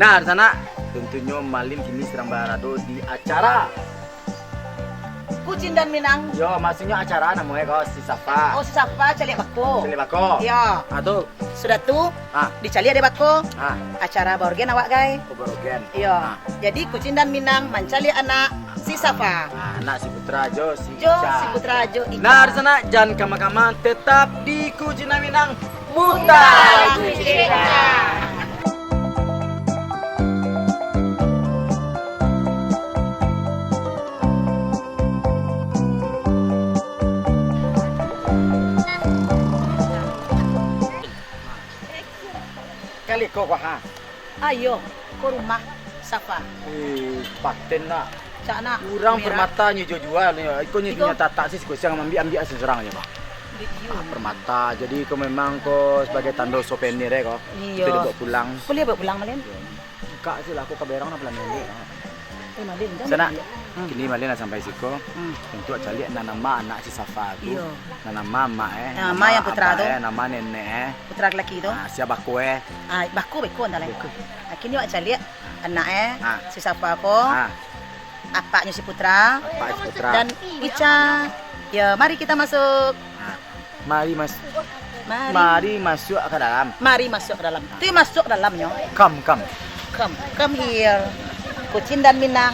Nah, di sana tentunya Malin kini sedang berada di acara. Kucing dan Minang. Yo, maksudnya acara namanya kau si Safa. Oh, siapa calik bako? Cili bako. Iya. Tuh. Sudah tuh Ah, dicali ada bako. ah, Acara borgen awak guys. Koborogen. Iya. Jadi kucing dan Minang mencari anak si Safa. Anak si Putra Jo, si Jo, Ica. si Putra Jo, Ica. Nah, di sana jangan kama-kama tetap di Kucing dan Minang. Buta Lagu Lagu Cerita. Cerita. Kali kau ha. Ayo ke rumah Safa. Paten nak. Cakna. Kurang permata jual ni. Ikut ni Iko? punya tata sih kau ambil seserang aja, Pak. Permata. Jadi kau memang kau sebagai tanda souvenir kau. Iya. Kita dibawa pulang. Boleh bawa pulang Malin? Kak sih lah aku ke berang nak pelan ni. Malin. Sana. Kini Malin dah sampai siko. Hmm. Untuk cari nama anak si Safa tu. Iya. Nama mak Nama yang putra abah, tu. Nama nenek Putra lelaki itu. siapa kue? Bako dah lah. Kini awak cari anak Ah. si Safa ko. Apaknya si Putra. Pak si Putra. Dan Ica. Ya, mari kita masuk. Mari mas. Mari. Mari masuk ke dalam. Mari masuk ke dalam. Tu masuk dalamnya. Come. Come here. Kucing dan Minang.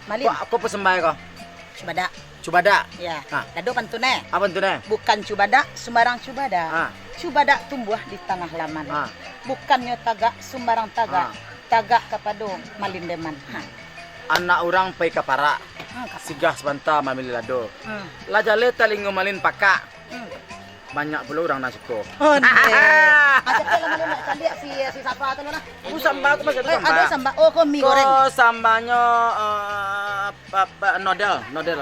Malin. Aku persembahkan kau. Cubada. Cubada. Ya. Ah. Dado pantune. Apa tu nih? Bukan cubada, sembarang cubada. Ah. Cubada tumbuh di tengah laman. Ah. Bukannya tagak, sembarang tagak. Tagak kapado malindeman. Anak orang pai kapara. Kapara. Sigah sebanta mamili lado. Hmm. Lajale talingo malin pakak. Hmm. Banyak pula orang nak suka. Oh, Macam mana nak cari si Safa tu lah. Aku sambal tu macam Ada sambal. sambal. Oh, kau mie goreng. Kau sambalnya nodel,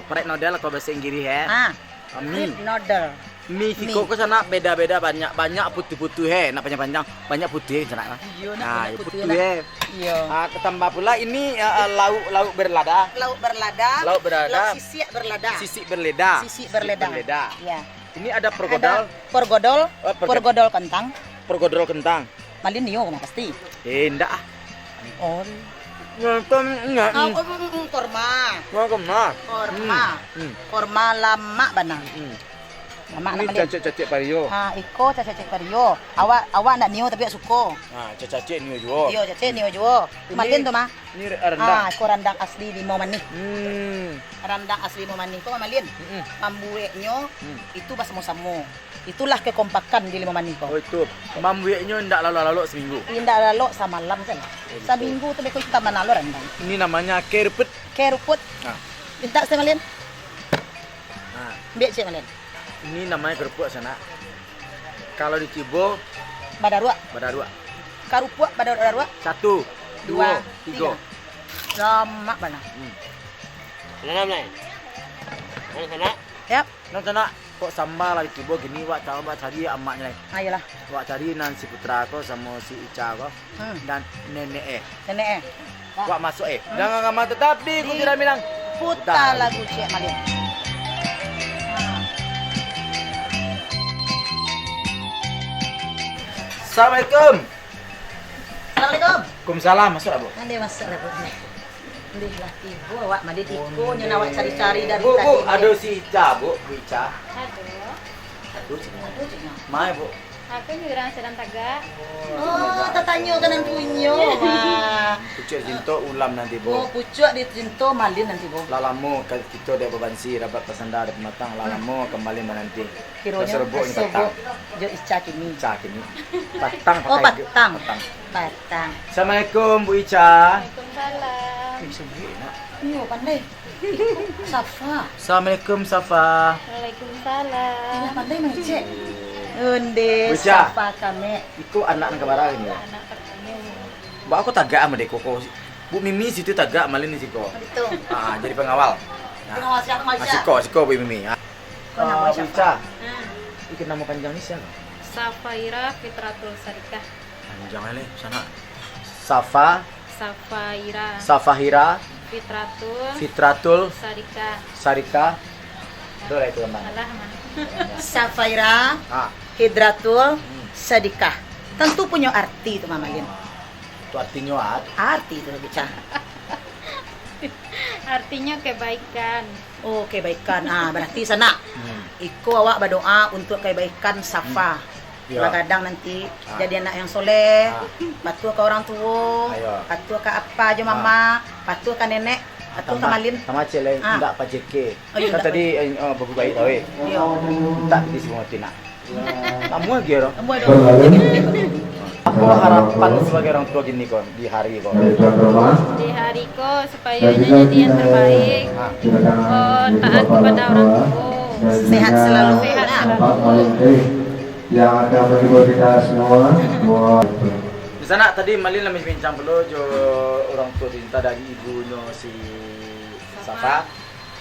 perek nodel kau bahasa Inggris Mie Mie. noodle. Mie siko ke sana beda-beda banyak putih-putih nak panjang-panjang banyak putih sana lah. Iya, Nah, nak putih Iya. Ketambah pula ini lauk berlada. Lauk berlada. Lauk berlada. Lauk sisik berlada. Sisik berleda. Sisik berleda. Ya. Ini ada pergodol. Porgodol. Oh, Porgodol kentang. Pergodol kentang. Malin niyo kau pasti. Enggak ah. Oh. Nonton enggak. Korma. Mau kemana? Korma. Korma lama banang. Lama Ini nak malin. cacik-cacik pario. Iko cacik pario. Awak nak niyo tapi suko. Cacik ni juga. Iyo cacik niyo juo. Malin tu mah. Ini rendang. Iko randang asli di mau manih. Randang asli mau manih. Kau malin. Mambueknya itu basmo-samo. Itulah kekompakan di lima manih kau. Oh itu. Mambueknya enggak lalu-lalu seminggu. Indah lalu sama lam kan. Seminggu tu beko kita mana lo rendang. Ini namanya kerpet. Keruput. Minta saya malin. Biar cik malin. Ini namanya kerupuk sana. Kalau di Cibo Badarua. Badarua. Karupuk badarua. 1, 2, 3. Lama banang. Mana mana? Sana. Yap. Nang sana kok sambal lah di Cibo gini wak cari emaknya. Ayolah. Wak cari nan si Putra ko sama si Ica ko dan nenek Nenek. Wak masuk Jangan ngama tetap di Kucing dan Minang. Putar lagu cik malin. Assalamualaikum. Assalamualaikum. Waalaikumsalam. Masuk lah, Bu. Nanti masuk lah bu. Ndih lah ibu awak mandi iko nyen awak cari-cari dari Bu, tadi. ada si Ica, Bu Ica. Aduh, Aduh, sini. Aduh, Cik. Mai, Bu. aku juga orang sedang tagak. Oh, tatanyo kanan punyo. Wah. Pucuk jinto ulam nanti, Oh, Bu. pucuk di tinto malin nanti, Bu. Lalamu kita dia bebansi dapat pesanda ada pematang lalamu kembali nanti. Kironya Serbuk ini petang. Jo Ica kini. Ica kini. Patang Oh, pakai patang. patang. Patang. Assalamualaikum Bu Ica. Waalaikumsalam. Bisa Bu nak. Iyo pandai. Safa. Assalamualaikum Safa. Iyo Waalaikumsalam. pandai mana cek. Unde Bocah. Safa kami. Iku anak nang kabar ini. Anak pertama. Mbak aku tagak sama dek koko. Bu Mimi situ tagak malin di siko. Itu. Ah, jadi pengawal. Pengawal siapa macam? Siko Bu Mimi. Kau nama Bu siapa? Ica. Nah, Iki nama panjangnya siapa? Safaira Fitratul Sarikah. Panjang le sana. Safa, Safaira Safahira, Fitratul Fitratul, Sarikah. Sarika. Dole itu teman. Alah mah. Safaira, Ah, Hidratul, Sadikah. Tentu punya arti itu Mama Lin. itu artinya Arti itu bicara. Artinya kebaikan. Oh, kebaikan. Ah, berarti sana. Iko awak berdoa untuk kebaikan Safa. Ya. Kadang nanti jadi anak yang soleh, Ah. patuh ke orang tua, Ayo. patuh ke apa aja mama, patuh ke nenek, patuh ke malin. Sama cile Ah. enggak pajeke. Oh, iya, Kan enggak tadi babu bayi tahu eh. Iya. Tak di semua tina. Kamu lagi ya, Kamu ada Apa harapan sebagai orang tua gini kon di hari kon? Di hariku supaya jadi yang terbaik. Ah. Oh, taat kepada orang tua. sehat selalu. Sehat Nah, selalu. Yang akan menghibur kita semua. Di sana tadi Malin lagi bincang dulu jo orang tua cinta dari ibunya si Safa.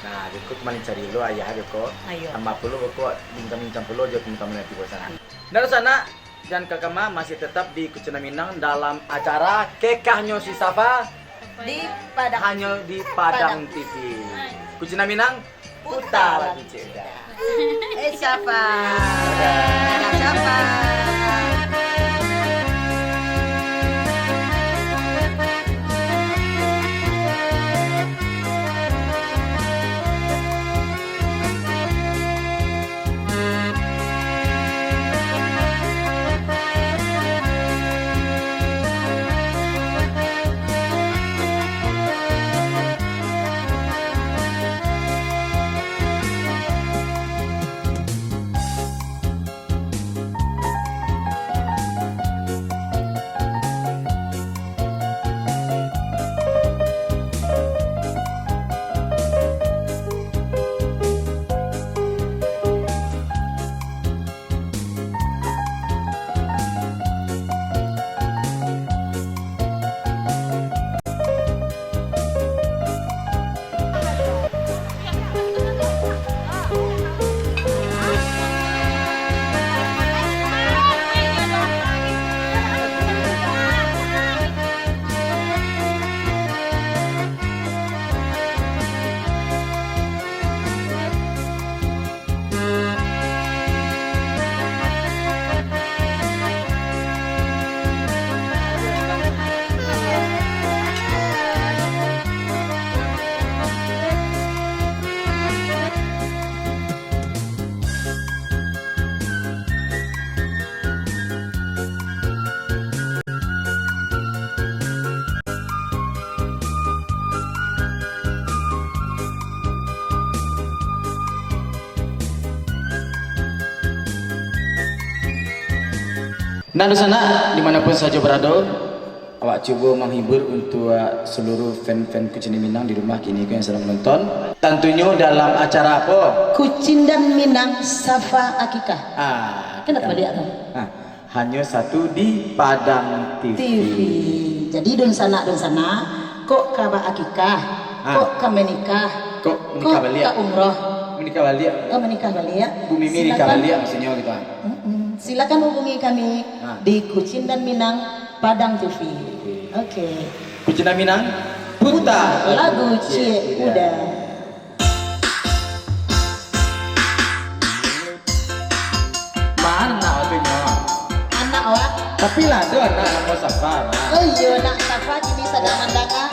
Nah, ikut Malin cari lo ayah joko. Ayo. Tambah puluh kok bincang-bincang puluh jo teman-teman nanti buat sana. Dari sana dan Kakama masih tetap di Kucina Minang dalam acara kekahnya si Safa Di Padang hanya di Padang TV. Kucina Minang Putar lagi ceda. Safa. Dadah, Safa. Nah, di sana dimanapun saja berada, awak coba menghibur untuk seluruh fan-fan Kucing Minang di rumah kini yang sedang menonton. Tentunya dalam acara apa? Kucing dan Minang Safa Akikah. Kenapa dia tuh? Hanya satu di Padang TV. TV. Jadi don sana kok kaba akikah, kok ka menikah, Kok menikah balik? ka umroh, Menikah balik? kok menikah balik. Bu Mimi nikah balik maksudnya gitu. Silakan hubungi kami di Kucing dan Minang Padang TV. Oke. Kucing Minang putar Lagu Cie Udah. mana waktunya? Anak awak Tapi lah tu anak mau Safa. Oh iya, nak Safa ini sedang mendengar.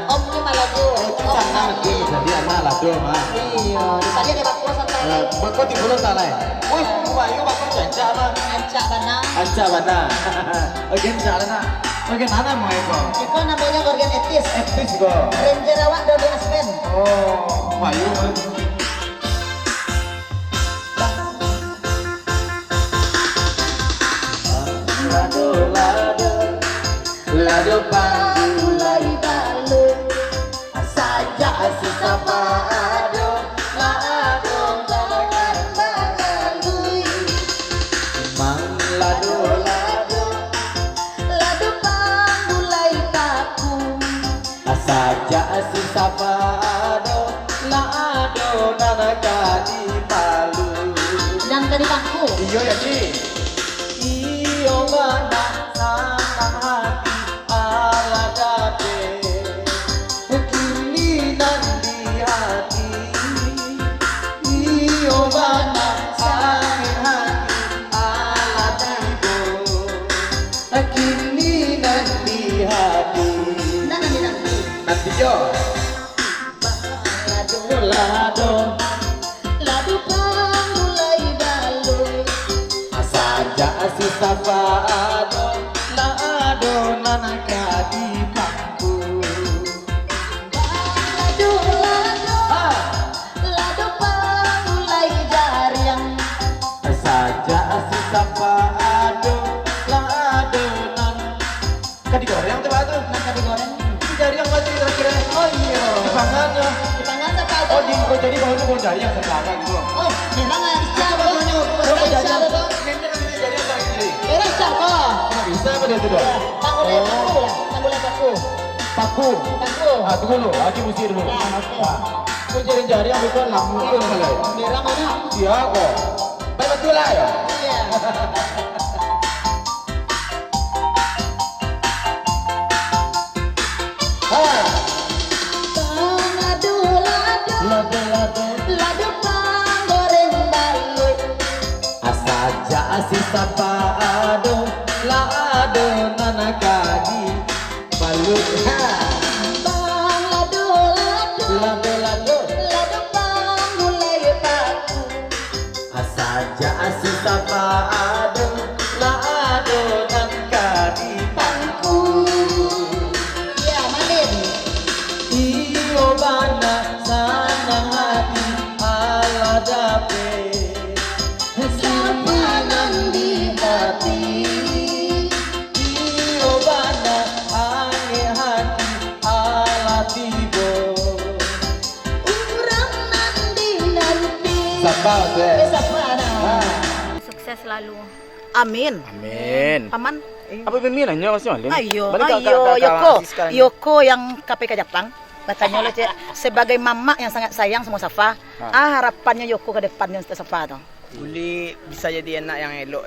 Om ni malah tu. Sana mesti jadi anak lah tu mah. Iya, di sana dia baku sampai Bako di bulan tak lain. Wih, bayu bako cancak mah. ancak mana. Cancak mana? Oke, cancak mana? Oke, mana mau eko? Iko namanya Gorgon Etis. Etis go. Ranger awak Dodi Aspen. Oh, bayu. Lado pandulai balu saja sisa pado lado tangan balui mang lado pandulai paku. saja sisa pado lado nanaka di palu Dan tadi paku. iyo ya Ci iyo mana sanang hati ala dape kini nanti hati iyo mana sanang hati ala dape kini nanti hati nanti yo lado Lado pandulai balu. saja sisa pado lado nanaka di paku Lado pandulai jariang. saja sisa pado lado nan kan digoreng tuh batu Nangka digoreng. dari yang mati kira-kira oh iya dipangannya Dipangan apa aja? oh jadi baunya bau dari yang sekarang gitu Oh, memang Aisyah tuh. Aisyah tuh. jadi yang tadi Aisyah kok. bisa apa dia tuh Tanggulnya paku lah. Tanggulnya paku. paku Paku. tunggu dulu aku mesti dulu Ya, oke. itu jari yang bukan lamu itu mulai Merah mana? iya kok betul lah ya Iya. Lado panggoreng balut. saja sisa pado lado nanaka di balut Bang lado. lado Lado panggulai paku. saja sisa pado lado nanaka di Paku. Ya, Malin. iyo bana sanang hati ala dape Sapanan di hati. iyo bana ange hati ala tibo Urang nanti nanti. Sapa tuh Sapana. Sukses selalu. Amin. amin Aman. apa pemilihannya masih malin Ayo, Yoko yang KPK Jepang. Katanya oleh Cik, sebagai mama yang sangat sayang sama Safa, harapannya Yoko ke depannya untuk Safa tuh. Boleh bisa jadi anak yang elok.